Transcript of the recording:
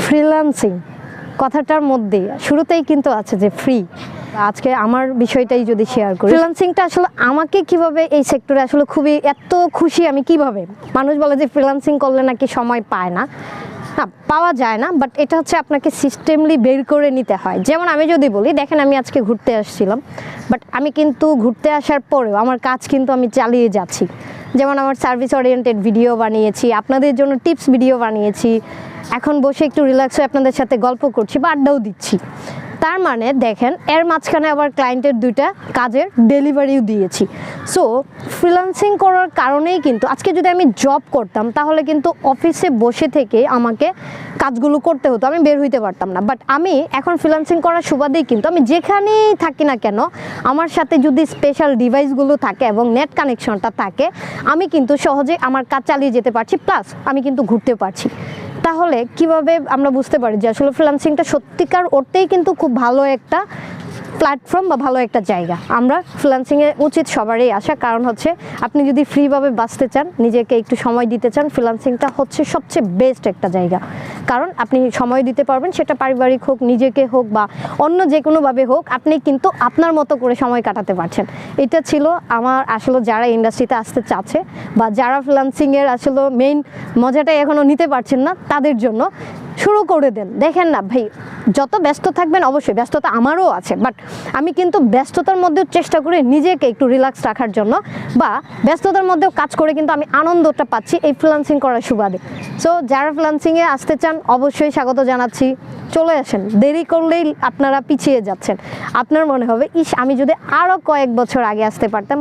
Freelancing কথাটার মধ্যে শুরুতেই কিন্তু আছে যে ফ্রি। আজকে আমার বিষয়টাই যদি শেয়ার করি, ফ্রিল্যান্সিংটা আসলে আমাকে কিভাবে এই সেক্টরে আসলে খুবই এত খুশি আমি কিভাবে। মানুষ বলে যে ফ্রিল্যান্সিং করলে নাকি সময় পায় না, পাওয়া যায় না, বাট এটা হচ্ছে আপনাকে সিস্টেমলি বের করে নিতে হয়। যেমন আমি যদি বলি, দেখেন আমি আজকে ঘুরতে আসছিলাম, বাট আমি কিন্তু ঘুরতে আসার পরেও আমার কাজ কিন্তু আমি চালিয়ে যাচ্ছি। যেমন আমার সার্ভিস ওরিয়েন্টেড ভিডিও বানিয়েছি, আপনাদের জন্য টিপস ভিডিও বানিয়েছি, এখন বসে একটু রিল্যাক্স হয়ে আপনাদের সাথে গল্প করছি বা আড্ডাও দিচ্ছি। তার মানে দেখেন এর মাঝখানে আবার ক্লায়েন্টের দুইটা কাজের ডেলিভারিও দিয়েছি। সো ফ্রিল্যান্সিং করার কারণেই কিন্তু আজকে যদি আমি জব করতাম তাহলে কিন্তু অফিসে বসে থেকে আমাকে কাজগুলো করতে হতো, আমি বের হইতে পারতাম না। বাট আমি এখন ফ্রিল্যান্সিং করার সুবাদেই কিন্তু আমি যেখানেই থাকি না কেন, আমার সাথে যদি স্পেশাল ডিভাইসগুলো থাকে এবং নেট কানেকশনটা থাকে, আমি কিন্তু সহজে আমার কাজ চালিয়ে যেতে পারছি, প্লাস আমি কিন্তু ঘুরতে পারছি। তাহলে কিভাবে আমরা বুঝতে পারি যে আসলে ফ্রিল্যান্সিংটা সত্যিকার অর্থেই কিন্তু খুব ভালো একটা প্ল্যাটফর্ম বা ভালো একটা জায়গা। আমরা ফ্রিল্যান্সিংয়ে উচিত সবারই আসা, কারণ হচ্ছে আপনি যদি ফ্রিভাবে বাঁচতে চান, নিজেকে একটু সময় দিতে চান, ফ্রিল্যান্সিংটা হচ্ছে সবচেয়ে বেস্ট একটা জায়গা। কারণ আপনি সময় দিতে পারবেন, সেটা পারিবারিক হোক, নিজেকে হোক বা অন্য যে কোনোভাবে হোক, আপনি কিন্তু আপনার মতো করে সময় কাটাতে পারছেন। এটা ছিল আমার আসলে যারা ইন্ডাস্ট্রিতে আসতে চাচ্ছে বা যারা ফ্রিল্যান্সিংয়ের আসলে মেইন মজাটাই এখনও নিতে পারছেন না, তাদের জন্য শুরু করে দেন। দেখেন না ভাই, যত ব্যস্ত থাকবেন, অবশ্যই ব্যস্ততা আমারও আছে, বাট আমি কিন্তু ব্যস্ততার মধ্যেও চেষ্টা করি নিজেকে একটু রিল্যাক্স রাখার জন্য, বা ব্যস্ততার মধ্যেও কাজ করে কিন্তু আমি আনন্দটা পাচ্ছি এই ফ্রিল্যান্সিং করার সুবাদে। সো যারা ফ্রিল্যান্সিংয়ে আসতে চান অবশ্যই স্বাগত জানাচ্ছি, চলে আসেন। দেরি করলেই আপনারা পিছিয়ে যাচ্ছেন। আপনার মনে হবে ইস, আমি যদি আরও কয়েক বছর আগে আসতে পারতাম।